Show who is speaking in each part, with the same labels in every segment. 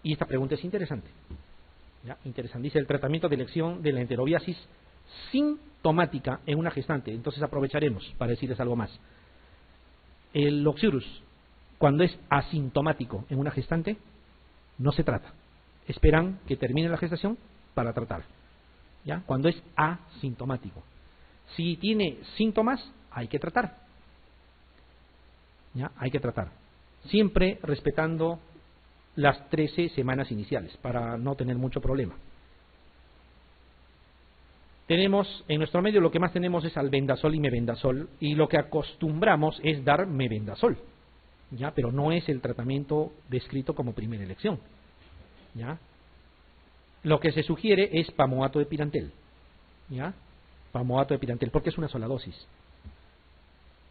Speaker 1: Y esta pregunta es interesante. ¿Ya? Interesante. Dice el tratamiento de elección de la enterobiasis sintomática en una gestante. Entonces aprovecharemos para decirles algo más. El Oxyurus, cuando es asintomático en una gestante, no se trata. Esperan que termine la gestación para tratar. ¿Ya? Cuando es asintomático. Si tiene síntomas, hay que tratar. ¿Ya? Hay que tratar. Siempre respetando las 13 semanas iniciales para no tener mucho problema. Tenemos en nuestro medio, lo que más tenemos es albendazol y mebendazol, y lo que acostumbramos es dar mebendazol, ¿ya? Pero no es el tratamiento descrito como primera elección, ¿ya? Lo que se sugiere es pamoato de pirantel, ¿ya? Pamoato de pirantel, porque es una sola dosis.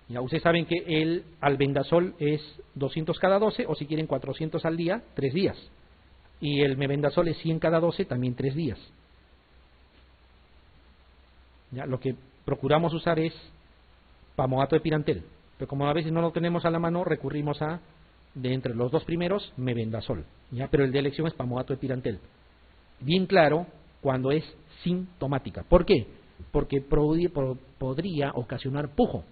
Speaker 1: Ya ustedes saben que el albendazol es 200 cada 12, o si quieren 400 al día, 3 días. Y el mebendazol es 100 cada 12, también 3 días. Ya, lo que procuramos usar es pamoato de pirantel, pero como a veces no lo tenemos a la mano, recurrimos a, de entre los dos primeros, mebendazol, ya, pero el de elección es pamoato de pirantel. Bien claro, cuando es sintomática. ¿Por qué? Porque podría ocasionar pujo,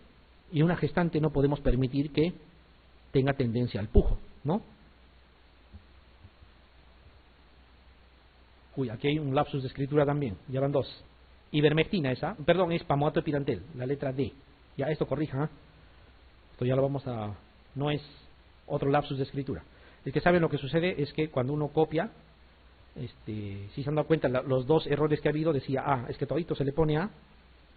Speaker 1: y una gestante no podemos permitir que tenga tendencia al pujo, ¿no? Uy, aquí hay un lapsus de escritura también, ya van dos. Ivermectina esa, perdón, es pamoato de pirantel, la letra D. Ya, esto corrija, ¿eh? Esto ya lo vamos a... no es otro lapsus de escritura. Es que saben lo que sucede es que cuando uno copia, si se han dado cuenta, los dos errores que ha habido, decía es que todito se le pone A,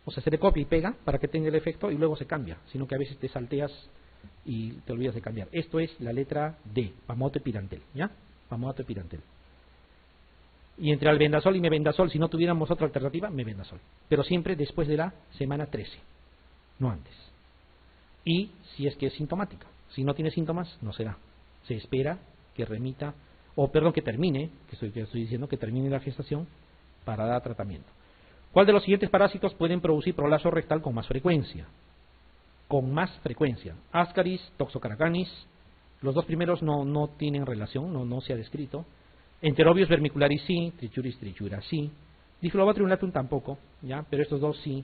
Speaker 1: o sea, se le copia y pega para que tenga el efecto y luego se cambia, sino que a veces te salteas y te olvidas de cambiar. Esto es la letra D, pamoato de pirantel, ¿ya? Pamoato de pirantel. Y entre albendazol y mebendazol, si no tuviéramos otra alternativa, mebendazol. Pero siempre después de la semana 13, no antes. Y si es que es sintomática. Si no tiene síntomas, no será. Se espera que remita, que termine, que estoy diciendo, que termine la gestación para dar tratamiento. ¿Cuál de los siguientes parásitos pueden producir prolapso rectal con más frecuencia? Con más frecuencia. Ascaris, Toxocaracanis. Los dos primeros no tienen relación, no se ha descrito. Enterobius vermicularis sí, Trichuris trichura sí, Diflobotriumlatum tampoco, ¿ya? Pero estos dos sí.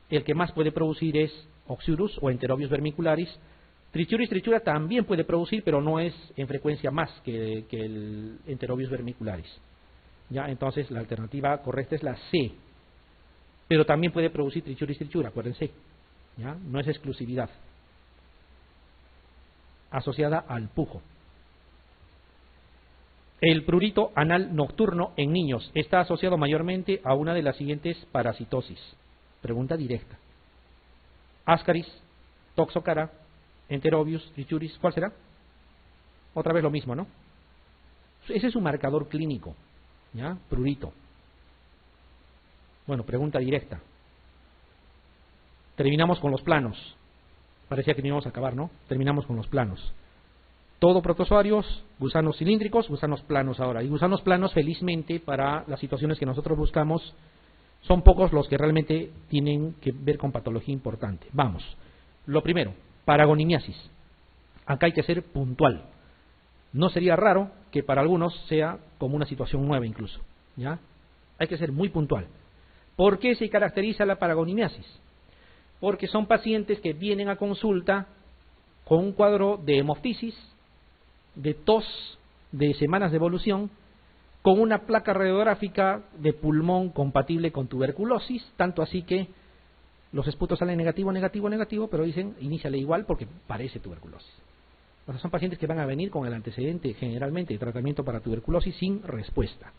Speaker 1: El que más puede producir es Oxyurus o Enterobius vermicularis. Trichuris trichura también puede producir, pero no es en frecuencia más que el Enterobius vermicularis, ¿ya? Entonces la alternativa correcta es la C. Pero también puede producir Trichuris trichura, acuérdense, ¿ya? No es exclusividad. Asociada al pujo. El prurito anal nocturno en niños está asociado mayormente a una de las siguientes parasitosis. Pregunta directa. Ascaris, Toxocara, Enterobius, Trichuris, ¿cuál será? Otra vez lo mismo, ¿no? Ese es un marcador clínico, ¿ya? Prurito. Bueno, pregunta directa. Terminamos con los planos. Parecía que no íbamos a acabar, ¿no? Terminamos con los planos. Todo protozoarios, gusanos cilíndricos, gusanos planos ahora. Y gusanos planos, felizmente, para las situaciones que nosotros buscamos, son pocos los que realmente tienen que ver con patología importante. Vamos. Lo primero, paragonimiasis. Acá hay que ser puntual. No sería raro que para algunos sea como una situación nueva incluso, ¿ya? Hay que ser muy puntual. ¿Por qué se caracteriza la paragonimiasis? Porque son pacientes que vienen a consulta con un cuadro de hemoftisis, de tos, de semanas de evolución, con una placa radiográfica de pulmón compatible con tuberculosis, tanto así que los esputos salen negativo, negativo, negativo, pero dicen, iníciale igual porque parece tuberculosis. O sea, son pacientes que van a venir con el antecedente generalmente de tratamiento para tuberculosis sin respuesta.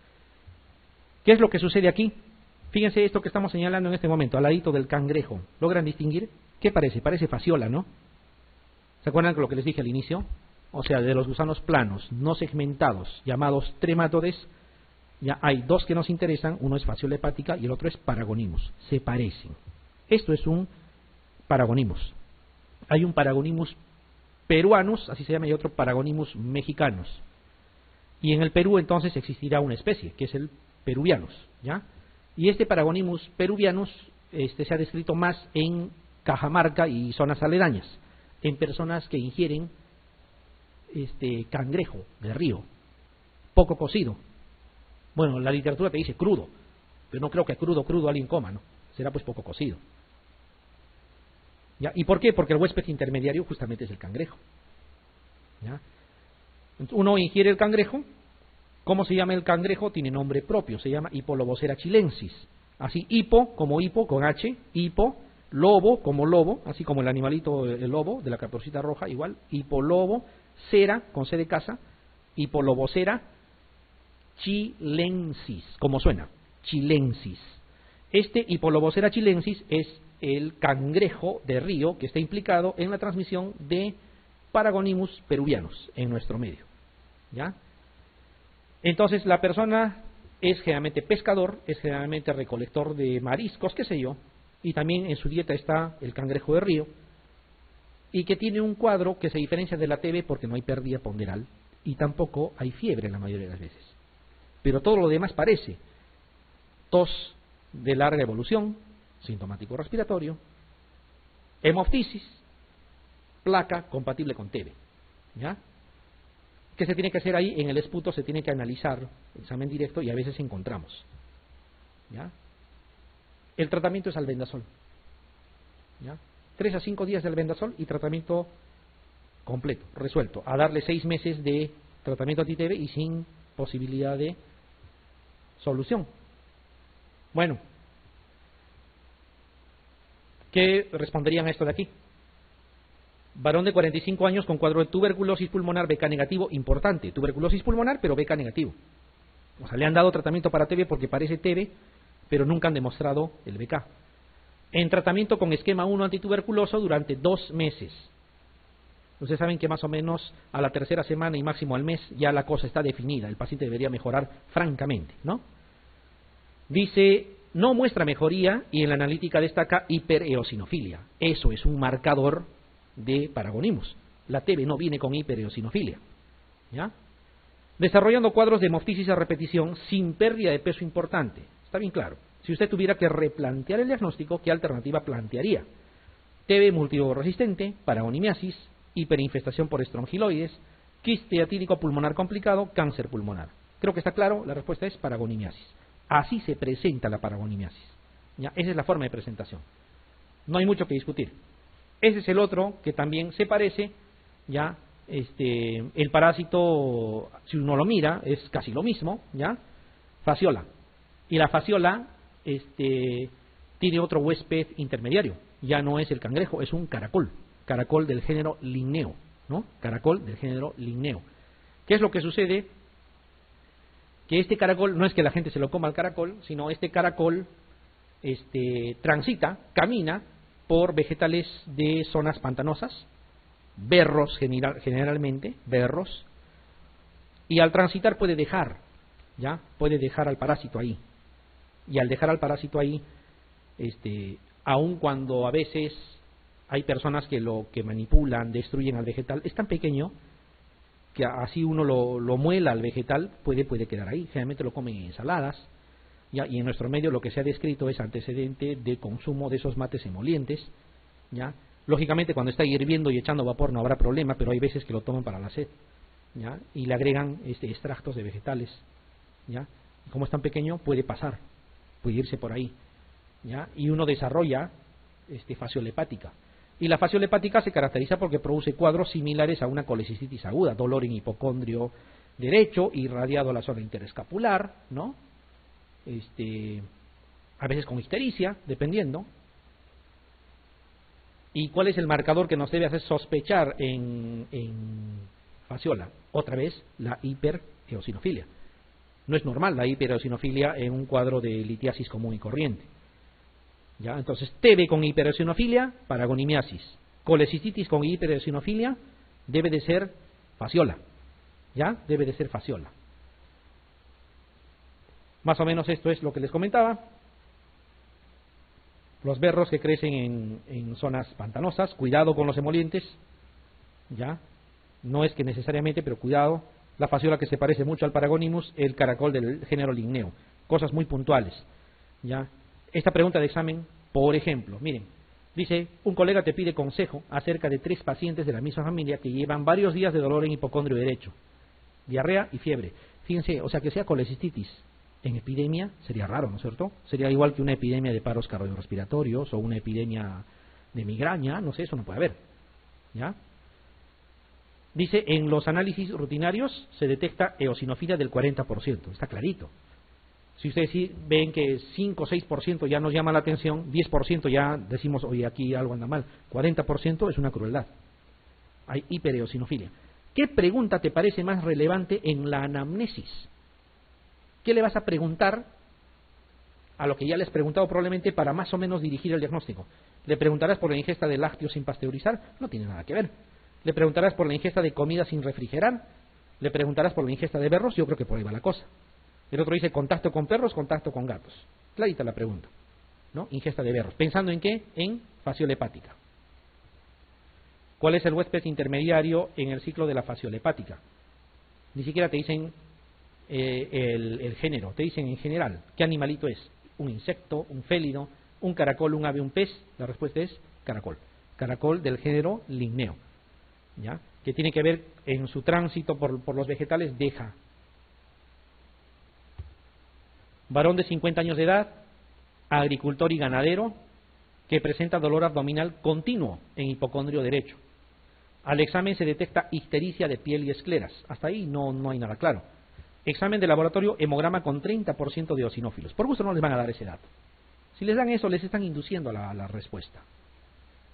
Speaker 1: ¿Qué es lo que sucede aquí? Fíjense esto que estamos señalando en este momento, al ladito del cangrejo. ¿Logran distinguir? ¿Qué parece? Parece fasciola, ¿no? ¿Se acuerdan de lo que les dije al inicio? O sea, de los gusanos planos, no segmentados, llamados trematodes, ya hay dos que nos interesan, uno es fasciola hepática y el otro es paragonimus. Se parecen. Esto es un paragonimus. Hay un paragonimus peruanus, así se llama, y otro paragonimus mexicanus. Y en el Perú entonces existirá una especie, que es el peruvianus, ¿ya? Y este paragonimus peruvianus se ha descrito más en Cajamarca y zonas aledañas, en personas que ingieren cangrejo de río, poco cocido. Bueno, la literatura te dice crudo, pero no creo que crudo alguien coma, ¿no? Será pues poco cocido. ¿Ya? ¿Y por qué? Porque el huésped intermediario justamente es el cangrejo. ¿Ya? Uno ingiere el cangrejo. ¿Cómo se llama el cangrejo? Tiene nombre propio, se llama Hippolobosera chilensis. Así, hipo como hipo con H, hipo, lobo como lobo, así como el animalito, el lobo de la caperucita roja, igual, hipolobo, cera con C de casa, Hippolobosera chilensis, como suena, chilensis. Este Hippolobosera chilensis es el cangrejo de río que está implicado en la transmisión de Paragonimus peruvianus en nuestro medio. ¿Ya? Entonces la persona es generalmente pescador, es generalmente recolector de mariscos, qué sé yo, y también en su dieta está el cangrejo de río, y que tiene un cuadro que se diferencia de la TB porque no hay pérdida ponderal y tampoco hay fiebre la mayoría de las veces. Pero todo lo demás parece tos de larga evolución, sintomático respiratorio, hemoptisis, placa compatible con TB. ¿Ya? ¿Qué se tiene que hacer ahí? En el esputo se tiene que analizar, examen directo, y a veces encontramos. ¿Ya? El tratamiento es albendazol. ¿Ya? 3 a 5 días de albendazol y tratamiento completo, resuelto. A darle 6 meses de tratamiento anti-TB y sin posibilidad de solución. Bueno, ¿qué responderían a esto de aquí? Varón de 45 años con cuadro de tuberculosis pulmonar BK negativo, importante, tuberculosis pulmonar pero BK negativo. O sea, le han dado tratamiento para TB porque parece TB, pero nunca han demostrado el BK. En tratamiento con esquema 1 antituberculoso durante 2 meses. Ustedes saben que más o menos a la tercera semana y máximo al mes ya la cosa está definida, el paciente debería mejorar francamente, ¿no? Dice, no muestra mejoría y en la analítica destaca hipereosinofilia. Eso es un marcador de Paragonimus. La TB no viene con hipereosinofilia. ¿Ya? Desarrollando cuadros de hemoptisis a repetición sin pérdida de peso importante. Está bien claro. Si usted tuviera que replantear el diagnóstico, ¿qué alternativa plantearía? TB multiresistente, paragonimiasis, hiperinfestación por estrongiloides, quiste atídico pulmonar complicado, cáncer pulmonar. Creo que está claro, la respuesta es paragonimiasis. Así se presenta la paragonimiasis. ¿Ya? Esa es la forma de presentación. No hay mucho que discutir. Ese es el otro que también se parece, ya, el parásito, si uno lo mira, es casi lo mismo, ya, fasciola. Y la fasciola, tiene otro huésped intermediario, ya no es el cangrejo, es un caracol del género Linneo, ¿no? Caracol del género Linneo. ¿Qué es lo que sucede? Que este caracol, no es que la gente se lo coma al caracol, sino este caracol, transita, camina por vegetales de zonas pantanosas, berros generalmente, berros, y al transitar puede dejar al parásito ahí. Y al dejar al parásito ahí, aun cuando a veces hay personas que lo que manipulan, destruyen al vegetal, es tan pequeño que así uno lo muela al vegetal, puede quedar ahí. Generalmente lo comen en ensaladas. ¿Ya? Y en nuestro medio lo que se ha descrito es antecedente de consumo de esos mates emolientes. ¿Ya? Lógicamente cuando está hirviendo y echando vapor no habrá problema, pero hay veces que lo toman para la sed. ¿Ya? Y le agregan extractos de vegetales. ¿Ya? Y como es tan pequeño puede pasar, puede irse por ahí. ¿Ya? Y uno desarrolla fasciola hepática. Y la fasciola hepática se caracteriza porque produce cuadros similares a una colecistitis aguda, dolor en hipocondrio derecho, irradiado a la zona interescapular, ¿no? A veces con ictericia, dependiendo. ¿Y cuál es el marcador que nos debe hacer sospechar en fasciola? Otra vez, la hipereosinofilia. No es normal la hipereosinofilia en un cuadro de litiasis común y corriente. ¿Ya? Entonces, TB con hipereosinofilia, paragonimiasis. Colecistitis con hipereosinofilia, debe de ser fasciola. ¿Ya? Debe de ser fasciola. Más o menos esto es lo que les comentaba. Los berros que crecen en zonas pantanosas, cuidado con los emolientes, ¿ya? No es que necesariamente, pero cuidado. La fasciola que se parece mucho al Paragonimus, el caracol del género Linneo. Cosas muy puntuales, ¿ya? Esta pregunta de examen, por ejemplo, miren, dice, un colega te pide consejo acerca de 3 pacientes de la misma familia que llevan varios días de dolor en hipocondrio derecho, diarrea y fiebre. Fíjense, o sea, que sea colecistitis en epidemia sería raro, ¿no es cierto? Sería igual que una epidemia de paros cardiorrespiratorios o una epidemia de migraña, no sé, eso no puede haber, ¿ya? Dice, en los análisis rutinarios se detecta eosinofilia del 40%, está clarito. Si ustedes sí ven que 5 o 6% ya nos llama la atención, 10% ya decimos, oye, aquí algo anda mal, 40% es una crueldad. Hay hipereosinofilia. ¿Qué pregunta te parece más relevante en la anamnesis? ¿Qué le vas a preguntar a lo que ya les he preguntado probablemente para más o menos dirigir el diagnóstico? ¿Le preguntarás por la ingesta de lácteos sin pasteurizar? No tiene nada que ver. ¿Le preguntarás por la ingesta de comida sin refrigerar? ¿Le preguntarás por la ingesta de berros? Yo creo que por ahí va la cosa. El otro dice contacto con perros, contacto con gatos. Clarita la pregunta, ¿no? Ingesta de berros. ¿Pensando en qué? En fasciola hepática. ¿Cuál es el huésped intermediario en el ciclo de la fasciola hepática? Ni siquiera te dicen el género, te dicen en general. ¿Qué animalito es? ¿Un insecto, un félido, un caracol, un ave, un pez? La respuesta es caracol. Caracol del género Linneo, ¿ya? Que tiene que ver en su tránsito por los vegetales, deja. Varón de 50 años de edad, agricultor y ganadero, que presenta dolor abdominal continuo en hipocondrio derecho. Al examen se detecta ictericia de piel y escleras. Hasta ahí no hay nada claro. Examen de laboratorio, hemograma con 30% de eosinófilos. Por gusto no les van a dar ese dato. Si les dan eso, les están induciendo a la respuesta.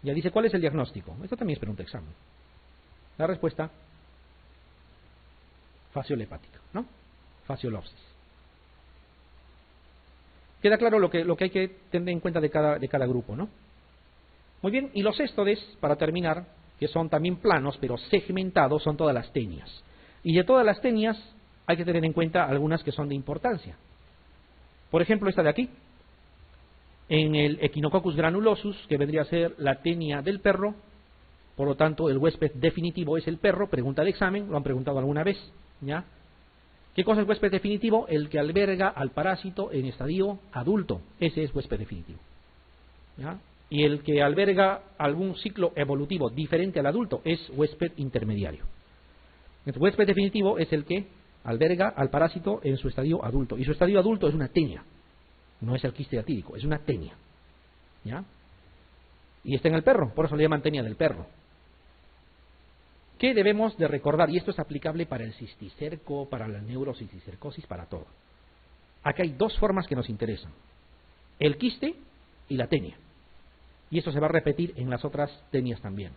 Speaker 1: Ya dice, ¿cuál es el diagnóstico? Esto también es pregunta examen. La respuesta, fasciola hepática, ¿no? Fasciolopsis. Queda claro lo que hay que tener en cuenta de cada grupo, ¿no? Muy bien, y los éstodes, para terminar, que son también planos, pero segmentados, son todas las tenias. Y de todas las tenias hay que tener en cuenta algunas que son de importancia. Por ejemplo, esta de aquí. En el Echinococcus granulosus, que vendría a ser la tenia del perro, por lo tanto, el huésped definitivo es el perro, pregunta de examen, lo han preguntado alguna vez, ¿ya? ¿Qué cosa es huésped definitivo? El que alberga al parásito en estadio adulto, ese es huésped definitivo, ¿ya? Y el que alberga algún ciclo evolutivo diferente al adulto es huésped intermediario. El huésped definitivo es el que alberga al parásito en su estadio adulto, y su estadio adulto es una tenia, no es el quiste atídico, es una tenia, ¿ya? Y está en el perro, por eso le llaman tenia del perro. ¿Qué debemos de recordar? Y esto es aplicable para el cisticerco, para la neurocisticercosis, para todo. Acá hay dos formas que nos interesan: el quiste y la tenia. Y esto se va a repetir en las otras tenias también.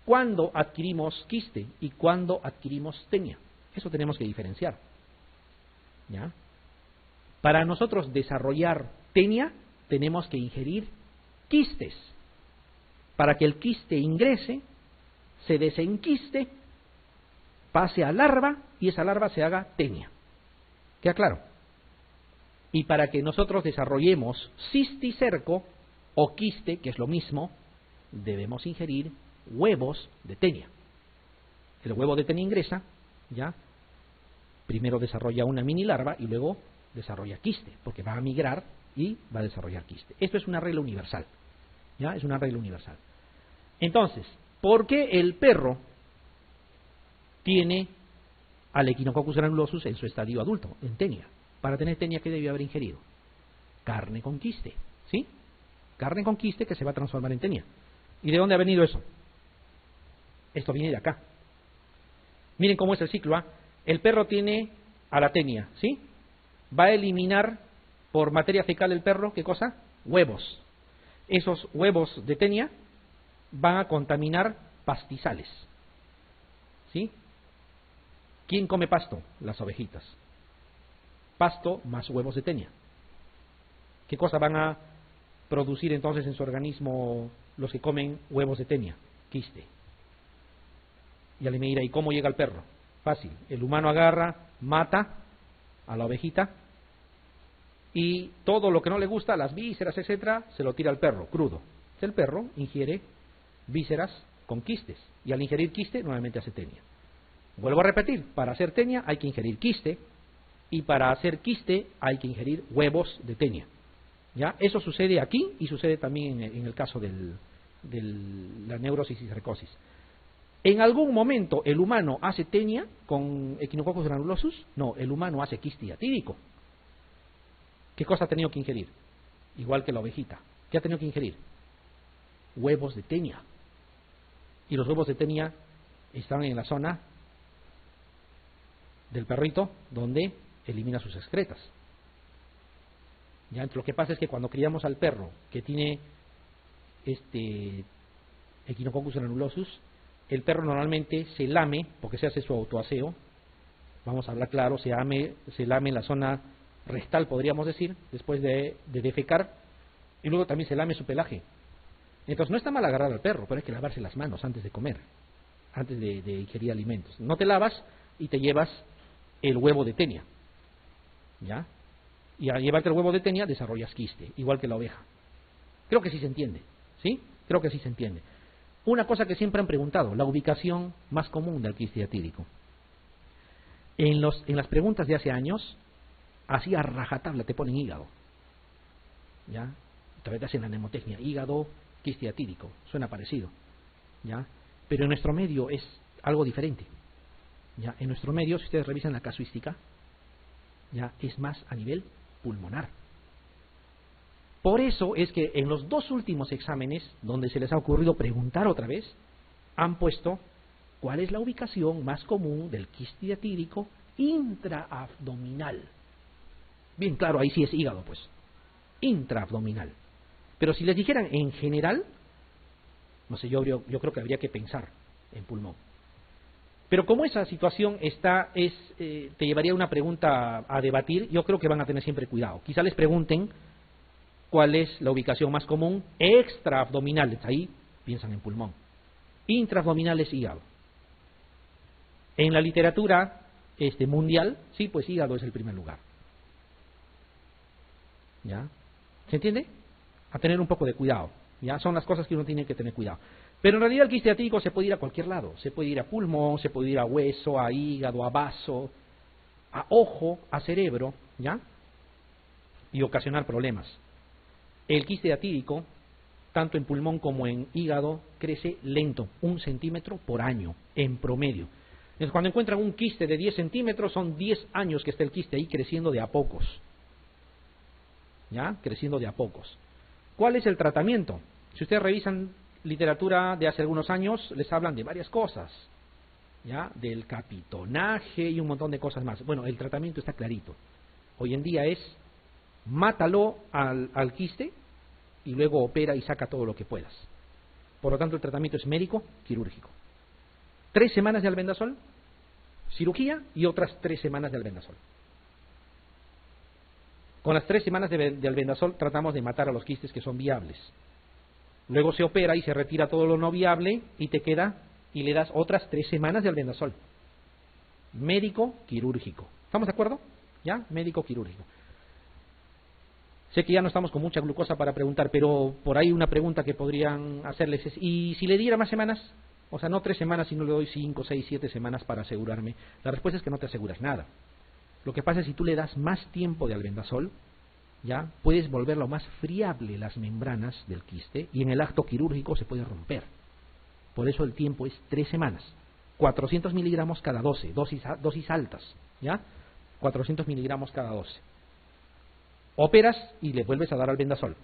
Speaker 1: ¿Cuándo adquirimos quiste y cuándo adquirimos tenia? Eso tenemos que diferenciar, ¿ya? Para nosotros desarrollar tenia, tenemos que ingerir quistes. Para que el quiste ingrese, se desenquiste, pase a larva y esa larva se haga tenia. ¿Queda claro? Y para que nosotros desarrollemos cisticerco o quiste, que es lo mismo, debemos ingerir huevos de tenia. El huevo de tenia ingresa, ¿ya? Primero desarrolla una mini larva y luego desarrolla quiste, porque va a migrar y va a desarrollar quiste. Esto es una regla universal, ¿ya? Es una regla universal. Entonces, ¿por qué el perro tiene al Echinococcus granulosus en su estadio adulto, en tenia? Para tener tenia, ¿qué debió haber ingerido? Carne con quiste, ¿sí? Carne con quiste que se va a transformar en tenia. ¿Y de dónde ha venido eso? Esto viene de acá. Miren cómo es el ciclo, ¿ah? El perro tiene a la tenia, ¿sí? Va a eliminar por materia fecal el perro, ¿qué cosa? Huevos. Esos huevos de tenia van a contaminar pastizales, ¿sí? ¿Quién come pasto? Las ovejitas. Pasto más huevos de tenia. ¿Qué cosa van a producir entonces en su organismo los que comen huevos de tenia? Quiste. Y alguien me dirá, ¿y cómo llega al perro? Fácil. El humano agarra, mata a la ovejita y todo lo que no le gusta, las vísceras, etcétera, se lo tira al perro, crudo. El perro ingiere vísceras con quistes y al ingerir quiste nuevamente hace tenia. Vuelvo a repetir, para hacer tenia hay que ingerir quiste y para hacer quiste hay que ingerir huevos de tenia, ¿ya? Eso sucede aquí y sucede también en el caso de la neurocisticercosis. ¿En algún momento el humano hace tenia con Echinococcus granulosus? No, el humano hace quiste diatídico. ¿Qué cosa ha tenido que ingerir? Igual que la ovejita. ¿Qué ha tenido que ingerir? Huevos de tenia. Y los huevos de tenia están en la zona del perrito donde elimina sus excretas. Ya, lo que pasa es que cuando criamos al perro que tiene Echinococcus granulosus, el perro normalmente se lame, porque se hace su autoaseo, vamos a hablar claro, se lame la zona rectal, podríamos decir, después de defecar, y luego también se lame su pelaje. Entonces no está mal agarrar al perro, pero hay que lavarse las manos antes de comer, antes de ingerir alimentos. No te lavas y te llevas el huevo de tenia, ¿ya? Y al llevarte el huevo de tenia desarrollas quiste, igual que la oveja. Creo que sí se entiende, ¿sí? Creo que sí se entiende. Una cosa que siempre han preguntado, la ubicación más común del quiste diatídico. En las preguntas de hace años, así a rajatabla te ponen hígado, ¿ya? Todavía te hacen la mnemotecnia, hígado, quiste diatídico, suena parecido, ¿ya? Pero en nuestro medio es algo diferente, ¿ya? En nuestro medio, si ustedes revisan la casuística, ya es más a nivel pulmonar. Por eso es que en los dos últimos exámenes, donde se les ha ocurrido preguntar otra vez, han puesto cuál es la ubicación más común del quiste diatídico intraabdominal. Bien, claro, ahí sí es hígado, pues. Intraabdominal. Pero si les dijeran en general, no sé, yo creo que habría que pensar en pulmón. Pero como esa situación te llevaría una pregunta a debatir, yo creo que van a tener siempre cuidado. Quizá les pregunten cuál es la ubicación más común extraabdominal, ahí piensan en pulmón. Intraabdominal es hígado. En la literatura mundial, sí, pues hígado es el primer lugar. ¿Ya? ¿Se entiende? A tener un poco de cuidado. ¿Ya? Son las cosas que uno tiene que tener cuidado. Pero en realidad el quiste diatídico se puede ir a cualquier lado. Se puede ir a pulmón, se puede ir a hueso, a hígado, a vaso, a ojo, a cerebro, ¿ya? Y ocasionar problemas. El quiste diatídico, tanto en pulmón como en hígado, crece lento, 1 centímetro por año, en promedio. Entonces, cuando encuentran un quiste de 10 centímetros, son 10 años que está el quiste ahí creciendo de a pocos. ¿Ya? Creciendo de a pocos. ¿Cuál es el tratamiento? Si ustedes revisan literatura de hace algunos años, les hablan de varias cosas, ¿ya? Del capitonaje y un montón de cosas más. Bueno, el tratamiento está clarito. Hoy en día es, mátalo al quiste y luego opera y saca todo lo que puedas. Por lo tanto, el tratamiento es médico, quirúrgico. 3 semanas de albendazol, cirugía y otras 3 semanas de albendazol. Con las 3 semanas de albendazol tratamos de matar a los quistes que son viables. Luego se opera y se retira todo lo no viable y te queda y le das otras 3 semanas de albendazol. Médico quirúrgico. ¿Estamos de acuerdo? ¿Ya? Médico quirúrgico. Sé que ya no estamos con mucha glucosa para preguntar, pero por ahí una pregunta que podrían hacerles es, ¿y si le diera más semanas? O sea, no 3 semanas, sino le doy 5, 6, 7 semanas para asegurarme. La respuesta es que no te aseguras nada. Lo que pasa es que si tú le das más tiempo de albendazol, ya puedes volverlo más friable las membranas del quiste y en el acto quirúrgico se puede romper. Por eso el tiempo es 3 semanas. 400 miligramos cada 12, dosis altas, ¿ya? 400 miligramos cada 12. Operas y le vuelves a dar albendazol.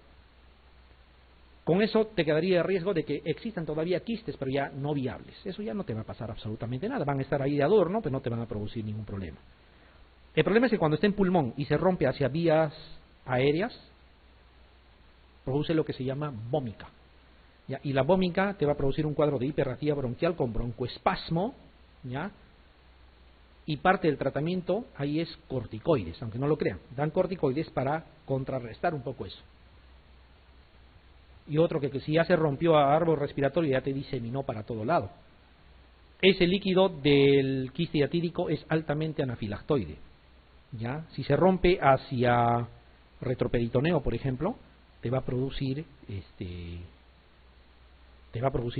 Speaker 1: Con eso te quedaría el riesgo de que existan todavía quistes, pero ya no viables. Eso ya no te va a pasar absolutamente nada. Van a estar ahí de adorno, pero no te van a producir ningún problema. El problema es que cuando está en pulmón y se rompe hacia vías aéreas, produce lo que se llama vómica. ¿Ya? Y la vómica te va a producir un cuadro de hiperreactividad bronquial con broncoespasmo, ¿ya? Y parte del tratamiento ahí es corticoides, aunque no lo crean. Dan corticoides para contrarrestar un poco eso. Y otro que si ya se rompió a árbol respiratorio ya te diseminó para todo lado. Ese líquido del quiste diatídico es altamente anafilactoide. ¿Ya? Si se rompe hacia retroperitoneo, por ejemplo, te va a producir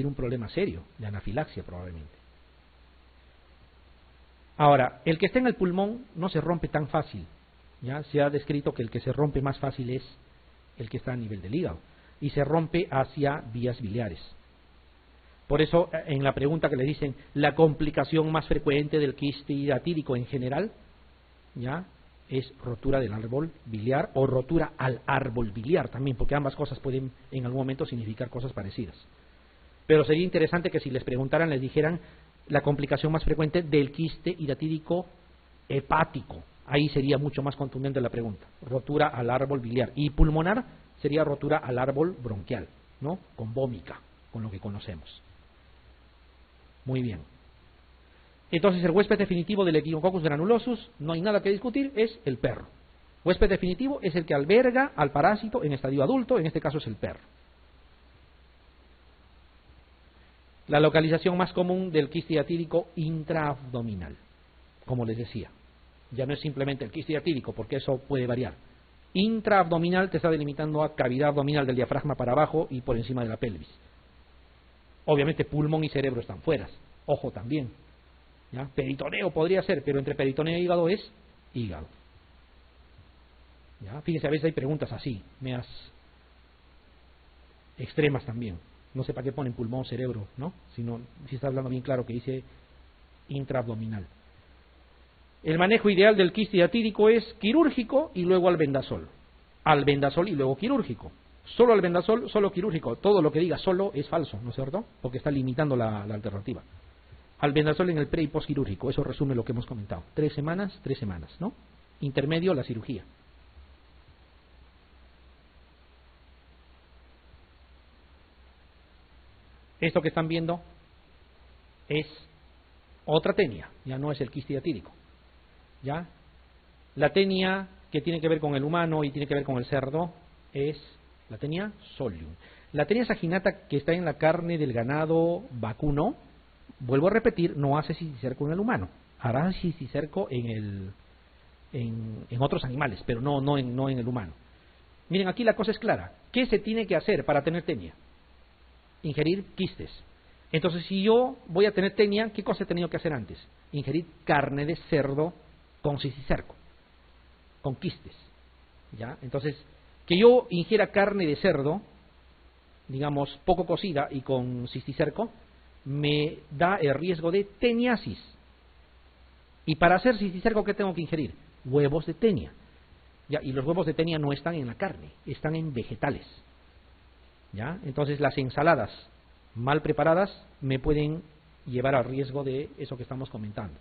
Speaker 1: un problema serio de anafilaxia probablemente. Ahora, el que está en el pulmón no se rompe tan fácil. ¿Ya? Se ha descrito que el que se rompe más fácil es el que está a nivel del hígado y se rompe hacia vías biliares. Por eso, en la pregunta que le dicen, la complicación más frecuente del quiste hidatídico en general, ya, es rotura del árbol biliar o rotura al árbol biliar también, porque ambas cosas pueden en algún momento significar cosas parecidas. Pero sería interesante que si les preguntaran, les dijeran la complicación más frecuente del quiste hidatídico hepático. Ahí sería mucho más contundente la pregunta. Rotura al árbol biliar. Y pulmonar sería rotura al árbol bronquial, ¿no? Con vómica, con lo que conocemos. Muy bien. Entonces el huésped definitivo del Echinococcus granulosus, no hay nada que discutir, es el perro. Huésped definitivo es el que alberga al parásito en estadio adulto, en este caso es el perro. La localización más común del quiste hidatídico intraabdominal, como les decía. Ya no es simplemente el quiste hidatídico, porque eso puede variar. Intraabdominal te está delimitando a cavidad abdominal del diafragma para abajo y por encima de la pelvis. Obviamente pulmón y cerebro están fuera, ojo también. ¿Ya? Peritoneo podría ser, pero entre peritoneo e hígado es hígado. ¿Ya? Fíjense, a veces hay preguntas así, medias extremas también. No sé para qué ponen pulmón, cerebro, ¿no? Si está hablando bien claro que dice intraabdominal. El manejo ideal del quiste hidatídico es quirúrgico y luego albendazol. Albendazol y luego quirúrgico. Solo albendazol, solo quirúrgico. Todo lo que diga solo es falso, ¿no es cierto? Porque está limitando la alternativa. Albendazol en el pre y postquirúrgico, eso resume lo que hemos comentado. 3 semanas, ¿no? Intermedio, la cirugía. Esto que están viendo es otra tenia, ya no es el quiste hidatídico. ¿Ya? La tenia que tiene que ver con el humano y tiene que ver con el cerdo es la tenia solium. La tenia saginata que está en la carne del ganado vacuno, vuelvo a repetir, no hace cisticerco en el humano, hará cisticerco en otros animales, pero no en el humano. Miren, aquí la cosa es clara. ¿Qué se tiene que hacer para tener tenia? Ingerir quistes. Entonces, si yo voy a tener tenia, ¿qué cosa he tenido que hacer antes? Ingerir carne de cerdo con cisticerco, con quistes. ¿Ya? Entonces, que yo ingiera carne de cerdo, digamos, poco cocida y con cisticerco, me da el riesgo de teniasis. Y para hacer cisticerco, ¿qué tengo que ingerir? Huevos de tenia. ¿Ya? Y los huevos de tenia no están en la carne, están en vegetales. ¿Ya? Entonces las ensaladas mal preparadas me pueden llevar al riesgo de eso que estamos comentando.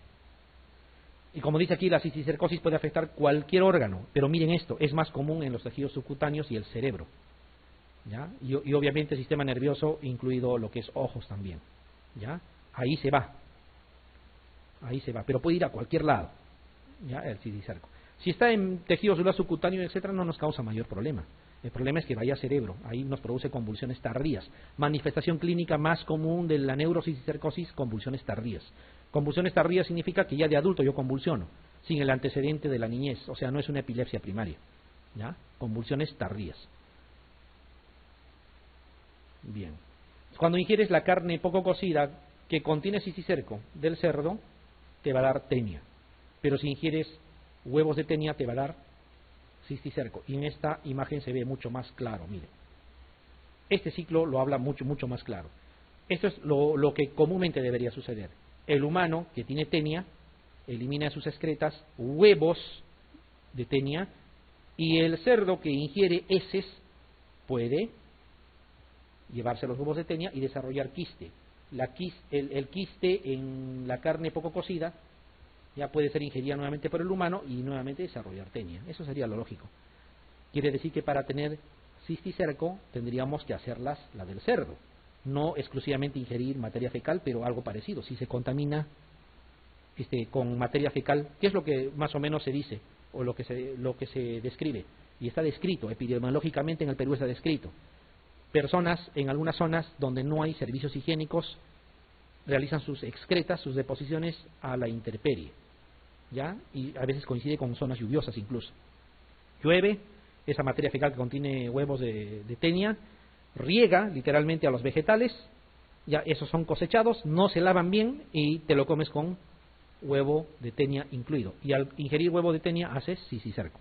Speaker 1: Y como dice aquí, la cisticercosis puede afectar cualquier órgano, pero miren esto, es más común en los tejidos subcutáneos y el cerebro. ¿Ya? Y obviamente el sistema nervioso, incluido lo que es ojos también. ¿Ya? Ahí se va, pero puede ir a cualquier lado, ¿ya? El cisticerco. Si está en tejido celular subcutáneo, etcétera, no nos causa mayor problema. El problema es que vaya a cerebro, ahí nos produce convulsiones tardías. Manifestación clínica más común de la neurocisticercosis, convulsiones tardías. Convulsiones tardías significa que ya de adulto yo convulsiono, sin el antecedente de la niñez, o sea, no es una epilepsia primaria. ¿Ya? Convulsiones tardías. Bien. Cuando ingieres la carne poco cocida que contiene cisticerco del cerdo, te va a dar tenia. Pero si ingieres huevos de tenia, te va a dar cisticerco. Y en esta imagen se ve mucho más claro, miren. Este ciclo lo habla mucho más claro. Esto es lo que comúnmente debería suceder. El humano que tiene tenia elimina de sus excretas huevos de tenia, y el cerdo que ingiere heces puede llevarse los huevos de tenia y desarrollar quiste. El quiste en la carne poco cocida ya puede ser ingerida nuevamente por el humano y nuevamente desarrollar tenia. Eso sería lo lógico. Quiere decir que para tener cisticerco tendríamos que hacerlas la del cerdo, no exclusivamente ingerir materia fecal, pero algo parecido. Si se contamina con materia fecal, ¿qué es lo que más o menos se dice o lo que se describe? Y está descrito, epidemiológicamente en el Perú está descrito. Personas en algunas zonas donde no hay servicios higiénicos realizan sus excretas, sus deposiciones a la intemperie, ¿ya? Y a veces coincide con zonas lluviosas incluso. Llueve, esa materia fecal que contiene huevos de tenia riega literalmente a los vegetales, ya esos son cosechados, no se lavan bien y te lo comes con huevo de tenia incluido. Y al ingerir huevo de tenia haces cisticerco.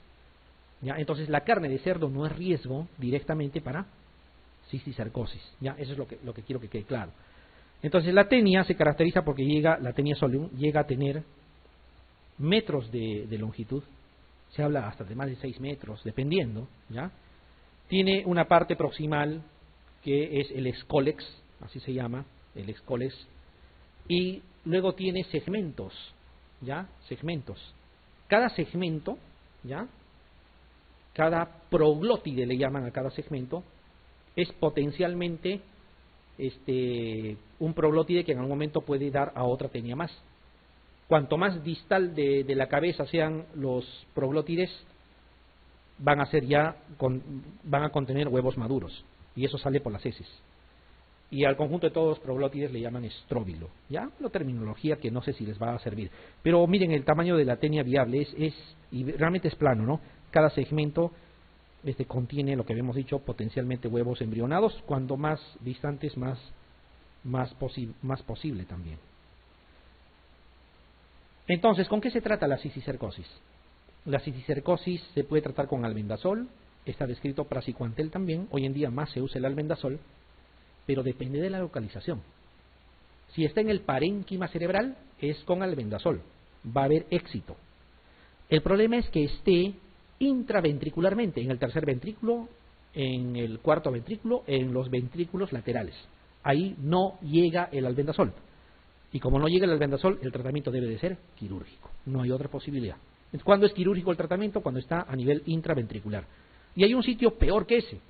Speaker 1: ¿Ya? Entonces la carne de cerdo no es riesgo directamente para cisticercosis. ¿Ya? Eso es lo que quiero que quede claro. Entonces la tenia se caracteriza porque la tenia soleum llega a tener metros de longitud, se habla hasta de más de 6 metros, dependiendo, ¿ya? Tiene una parte proximal que es el escólex, así se llama, el escólex, y luego tiene segmentos, ¿ya? Segmentos. Cada segmento, ¿ya? Cada proglótide le llaman a cada segmento, es potencialmente un proglótide que en algún momento puede dar a otra tenia más. Cuanto más distal de la cabeza sean los proglótides, van a contener huevos maduros, y eso sale por las heces. Y al conjunto de todos los proglótides le llaman estróbilo, ¿ya? Una terminología que no sé si les va a servir. Pero miren, el tamaño de la tenia viable y realmente es plano, ¿no? Cada segmento contiene, lo que habíamos dicho, potencialmente huevos embrionados. Cuanto más distantes, más posible también. Entonces, ¿con qué se trata la cicicercosis? La cicicercosis se puede tratar con albendazol, está descrito praziquantel también. Hoy en día más se usa el albendazol, pero depende de la localización. Si está en el parénquima cerebral, es con albendazol, va a haber éxito. El problema es que esté intraventricularmente, en el tercer ventrículo, en el cuarto ventrículo, en los ventrículos laterales. Ahí no llega el albendazol. Y como no llega el albendazol, el tratamiento debe de ser quirúrgico. No hay otra posibilidad. ¿Cuándo es quirúrgico el tratamiento? Cuando está a nivel intraventricular. Y hay un sitio peor que ese,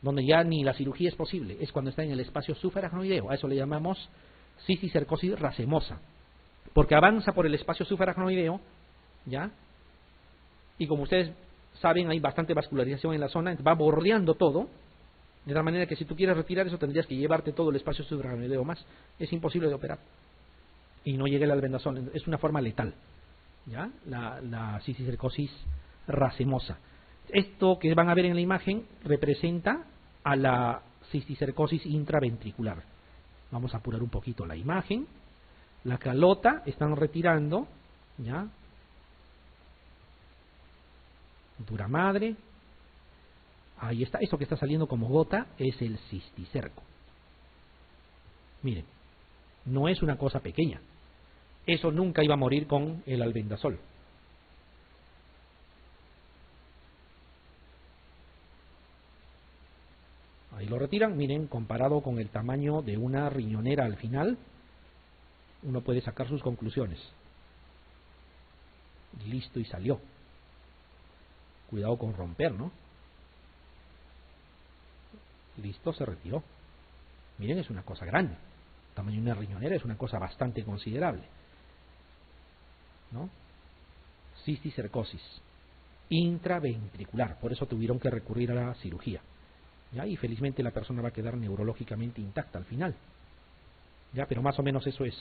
Speaker 1: donde ya ni la cirugía es posible. Es cuando está en el espacio subaracnoideo. A eso le llamamos cicicercosis racemosa. Porque avanza por el espacio subaracnoideo, ¿ya? Y como ustedes saben, hay bastante vascularización en la zona, va bordeando todo, de tal manera que si tú quieres retirar eso tendrías que llevarte todo el espacio subaracnoideo más. Es imposible de operar. Y no llega el albendazol, es una forma letal, ¿ya? La cicicercosis racemosa. Esto que van a ver en la imagen representa a la cisticercosis intraventricular. Vamos a apurar un poquito la imagen. La calota están retirando, ¿ya? Dura madre. Ahí está. Esto que está saliendo como gota es el cisticerco. Miren, no es una cosa pequeña. Eso nunca iba a morir con el albendazol. Ahí lo retiran. Miren, comparado con el tamaño de una riñonera al final, uno puede sacar sus conclusiones. Listo, y salió. Cuidado con romper, ¿no? Listo, se retiró. Miren, es una cosa grande. El tamaño de una riñonera es una cosa bastante considerable, ¿no? Cisticercosis intraventricular. Por eso tuvieron que recurrir a la cirugía, ¿ya? Y felizmente la persona va a quedar neurológicamente intacta al final, ¿ya? Pero más o menos eso es.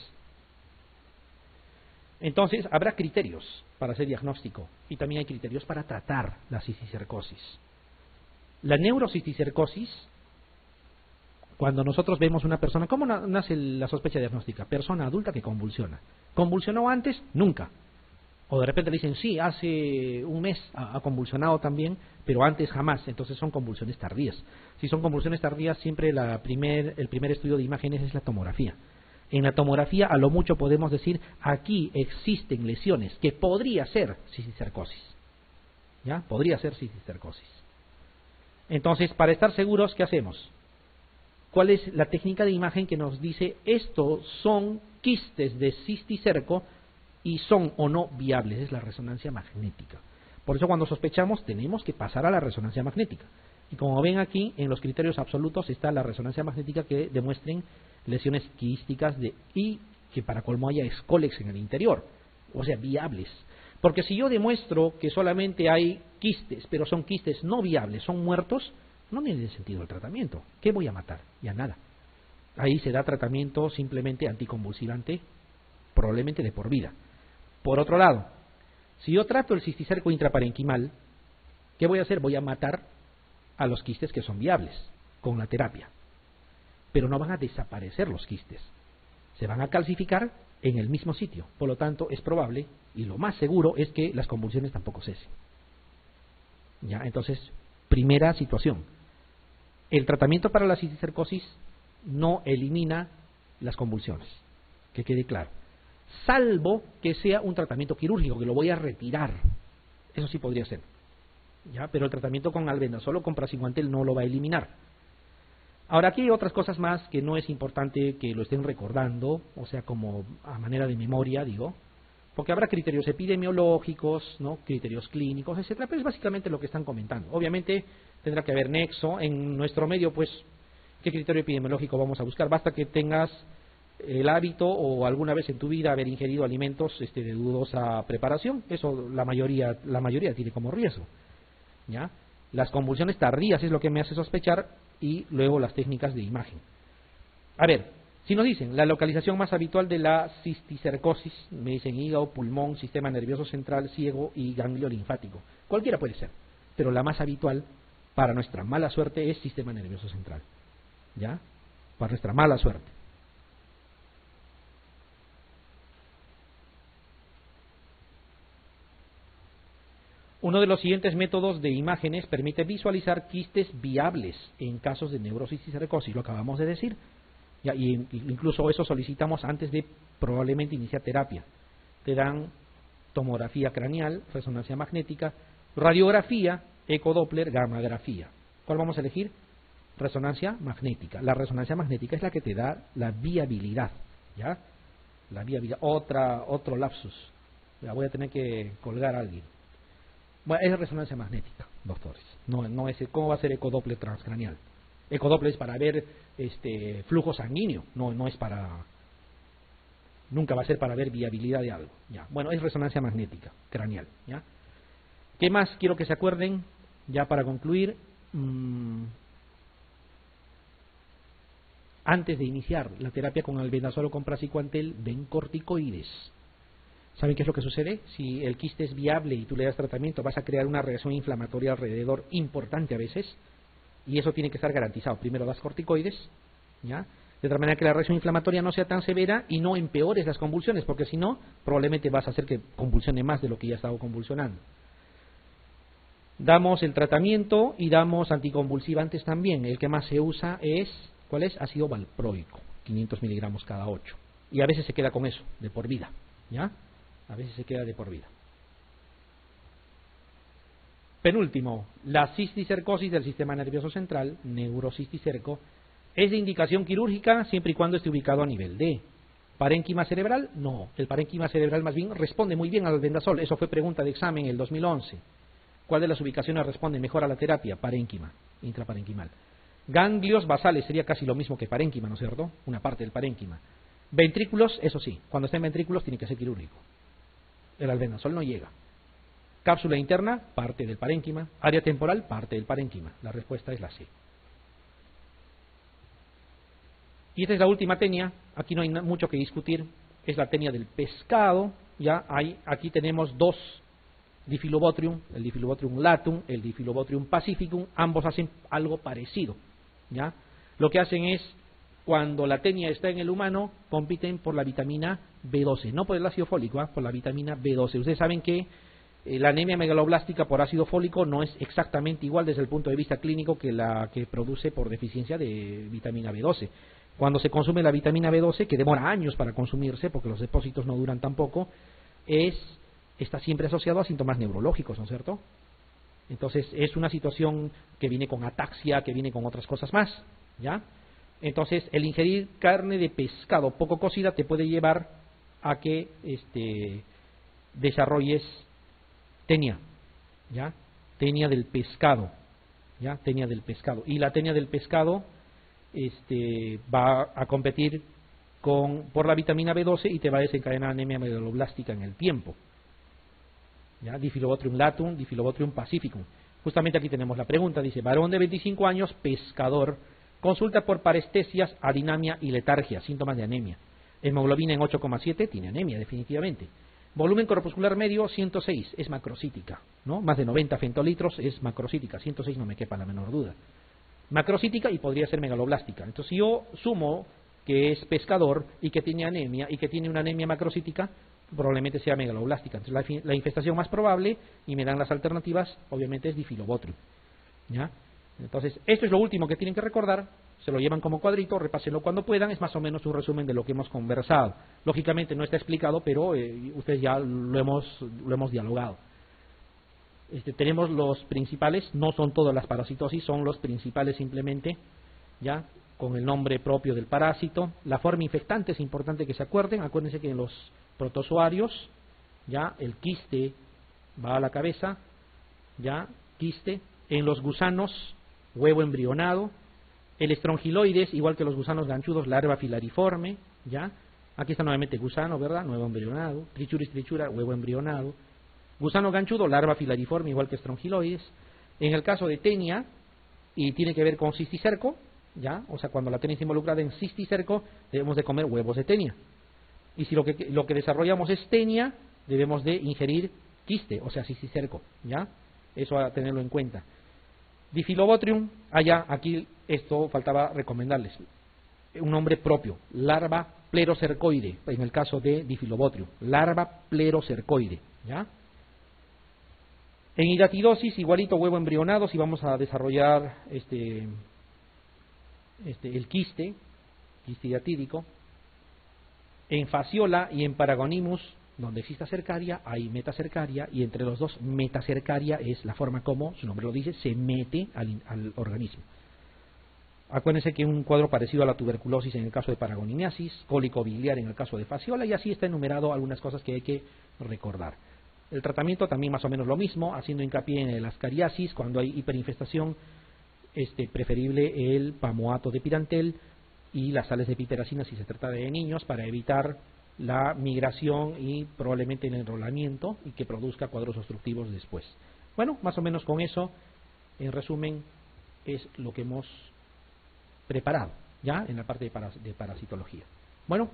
Speaker 1: Entonces, habrá criterios para hacer diagnóstico y también hay criterios para tratar la cisticercosis. La neurocisticercosis, cuando nosotros vemos una persona, ¿cómo nace la sospecha diagnóstica? Persona adulta que convulsiona. ¿Convulsionó antes? Nunca. O de repente le dicen, sí, hace un mes ha convulsionado también, pero antes jamás. Entonces son convulsiones tardías. Si son convulsiones tardías, siempre el primer estudio de imágenes es la tomografía. En la tomografía, a lo mucho podemos decir, aquí existen lesiones que podría ser cisticercosis, ¿ya? Podría ser cisticercosis. Entonces, para estar seguros, ¿qué hacemos? ¿Cuál es la técnica de imagen que nos dice estos son quistes de cisticerco y son o no viables? Es la resonancia magnética. Por eso cuando sospechamos tenemos que pasar a la resonancia magnética. Y como ven aquí, en los criterios absolutos está la resonancia magnética que demuestren lesiones quísticas y que para colmo haya escólex en el interior, o sea, viables. Porque si yo demuestro que solamente hay quistes, pero son quistes no viables, son muertos, no tiene sentido el tratamiento. ¿Qué voy a matar? Ya nada. Ahí se da tratamiento simplemente anticonvulsivante, probablemente de por vida. Por otro lado, si yo trato el cisticerco intraparenquimal, ¿qué voy a hacer? Voy a matar a los quistes que son viables con la terapia. Pero no van a desaparecer los quistes. Se van a calcificar en el mismo sitio. Por lo tanto, es probable, y lo más seguro, es que las convulsiones tampoco cesen. ¿Ya? Entonces, primera situación. El tratamiento para la cisticercosis no elimina las convulsiones, que quede claro. Salvo que sea un tratamiento quirúrgico, que lo voy a retirar. Eso sí podría ser. ¿Ya? Pero el tratamiento con albendazol o con praziquantel no lo va a eliminar. Ahora, aquí hay otras cosas más que no es importante que lo estén recordando, o sea, como a manera de memoria, digo, porque habrá criterios epidemiológicos, ¿no? Criterios clínicos, etcétera, pero es básicamente lo que están comentando. Obviamente tendrá que haber nexo. En nuestro medio, pues, ¿qué criterio epidemiológico vamos a buscar? Basta que tengas el hábito o alguna vez en tu vida haber ingerido alimentos de dudosa preparación. Eso la mayoría tiene como riesgo, ¿ya? Las convulsiones tardías es lo que me hace sospechar, y luego las técnicas de imagen. A ver, si nos dicen la localización más habitual de la cisticercosis, me dicen hígado, pulmón, sistema nervioso central, ciego y ganglio linfático. Cualquiera puede ser, pero la más habitual para nuestra mala suerte es sistema nervioso central. ¿Ya? Para nuestra mala suerte. Uno de los siguientes métodos de imágenes permite visualizar quistes viables en casos de neurocisticercosis, lo acabamos de decir. Ya, y incluso eso solicitamos antes de probablemente iniciar terapia. Te dan tomografía craneal, resonancia magnética, radiografía, ecodoppler, gammagrafía. ¿Cuál vamos a elegir? Resonancia magnética. La resonancia magnética es la que te da la viabilidad, ¿ya? La viabilidad. Otro lapsus. Ya voy a tener que colgar a alguien. Bueno, es resonancia magnética, doctores. No es, ¿cómo va a ser ecodoppler transcraneal? Ecodoppler es para ver flujo sanguíneo, no es para, nunca va a ser para ver viabilidad de algo. Ya. Bueno, es resonancia magnética craneal. ¿Ya? ¿Qué más quiero que se acuerden? Ya para concluir, antes de iniciar la terapia con albendazol o con praziquantel, den corticoides. ¿Saben qué es lo que sucede? Si el quiste es viable y tú le das tratamiento, vas a crear una reacción inflamatoria alrededor importante a veces, y eso tiene que estar garantizado. Primero das corticoides, ¿ya? De tal manera que la reacción inflamatoria no sea tan severa y no empeores las convulsiones, porque si no, probablemente vas a hacer que convulsione más de lo que ya ha estado convulsionando. Damos el tratamiento y damos anticonvulsivantes también. El que más se usa es, ¿cuál es? Ácido valproico, 500 miligramos cada 8. Y a veces se queda con eso, de por vida, ¿ya? A veces se queda de por vida. Penúltimo, la cisticercosis del sistema nervioso central, neurocisticerco, es de indicación quirúrgica siempre y cuando esté ubicado a nivel D. ¿Parénquima cerebral? No. El parénquima cerebral más bien responde muy bien al albendazol. Eso fue pregunta de examen en el 2011. ¿Cuál de las ubicaciones responde mejor a la terapia? Parénquima, intraparenquimal. Ganglios basales sería casi lo mismo que parénquima, ¿no es cierto? Una parte del parénquima. Ventrículos, eso sí, cuando está en ventrículos tiene que ser quirúrgico. El albendazol no llega. Cápsula interna, parte del parénquima. Área temporal, parte del parénquima. La respuesta es la C. Y esta es la última tenia. Aquí no hay mucho que discutir. Es la tenia del pescado. Ya aquí tenemos dos Diphyllobotrium, el Diphyllobotrium latum, el Diphyllobotrium pacificum. Ambos hacen algo parecido. ¿Ya? Lo que hacen es, cuando la tenia está en el humano, compiten por la vitamina B12, no por el ácido fólico, por la vitamina B12. Ustedes saben que la anemia megaloblástica por ácido fólico no es exactamente igual desde el punto de vista clínico que la que produce por deficiencia de vitamina B12. Cuando se consume la vitamina B12, que demora años para consumirse, porque los depósitos no duran tampoco, está siempre asociado a síntomas neurológicos, ¿no es cierto? Entonces es una situación que viene con ataxia, que viene con otras cosas más, ¿ya? Entonces, el ingerir carne de pescado poco cocida te puede llevar a que desarrolles tenia, ¿ya? Tenia del pescado, ¿ya? Tenia del pescado. Y la tenia del pescado va a competir por la vitamina B12 y te va a desencadenar anemia megaloblástica en el tiempo. ¿Ya? Diphyllobotrium latum, Diphyllobotrium pacificum. Justamente aquí tenemos la pregunta, dice, varón de 25 años, pescador, consulta por parestesias, adinamia y letargia, síntomas de anemia. Hemoglobina en 8,7, tiene anemia definitivamente. Volumen corpuscular medio, 106, es macrocítica, ¿no? Más de 90 fentolitros es macrocítica, 106 no me quepa la menor duda. Macrocítica y podría ser megaloblástica. Entonces, si yo sumo que es pescador y que tiene anemia y que tiene una anemia macrocítica, probablemente sea megaloblástica. Entonces, la infestación más probable, y me dan las alternativas, obviamente es Diphyllobotrium, ¿ya? Entonces, esto es lo último que tienen que recordar, se lo llevan como cuadrito, repásenlo cuando puedan, es más o menos un resumen de lo que hemos conversado. Lógicamente no está explicado, pero ustedes ya lo hemos dialogado. Tenemos los principales, no son todas las parasitosis, son los principales simplemente, ya, con el nombre propio del parásito. La forma infectante es importante que se acuerden, acuérdense que en los protozoarios, ya, el quiste va a la cabeza, ya, quiste, en los gusanos, huevo embrionado, el estrongiloides, igual que los gusanos ganchudos, larva filariforme, ya, aquí está nuevamente gusano, ¿verdad?, huevo embrionado, trichuris trichura, huevo embrionado, gusano ganchudo, larva filariforme, igual que estrongiloides. En el caso de tenia, y tiene que ver con cisticerco, ya, o sea, cuando la tenia está involucrada en cisticerco, debemos de comer huevos de tenia. Y si lo que desarrollamos es tenia, debemos de ingerir quiste, o sea, cisticerco, ya, eso a tenerlo en cuenta. Diphyllobotrium, aquí esto faltaba recomendarles, un nombre propio, larva plerocercoide, en el caso de Diphyllobotrium, larva plerocercoide, ¿ya? En hidatidosis, igualito huevo embrionado, si vamos a desarrollar el quiste hidatídico. En fasciola y en Paragonimus, donde exista cercaria, hay metacercaria, y entre los dos, metacercaria es la forma como, su nombre lo dice, se mete al organismo. Acuérdense que un cuadro parecido a la tuberculosis en el caso de Paragonimiasis, cólico biliar en el caso de fasciola, y así está enumerado algunas cosas que hay que recordar. El tratamiento también más o menos lo mismo, haciendo hincapié en la ascariasis, cuando hay hiperinfestación, preferible el pamoato de pirantel y las sales de piperacina si se trata de niños, para evitar la migración y probablemente el enrolamiento y que produzca cuadros obstructivos después. Bueno, más o menos con eso, en resumen, es lo que hemos preparado ya en la parte de parasitología. Bueno,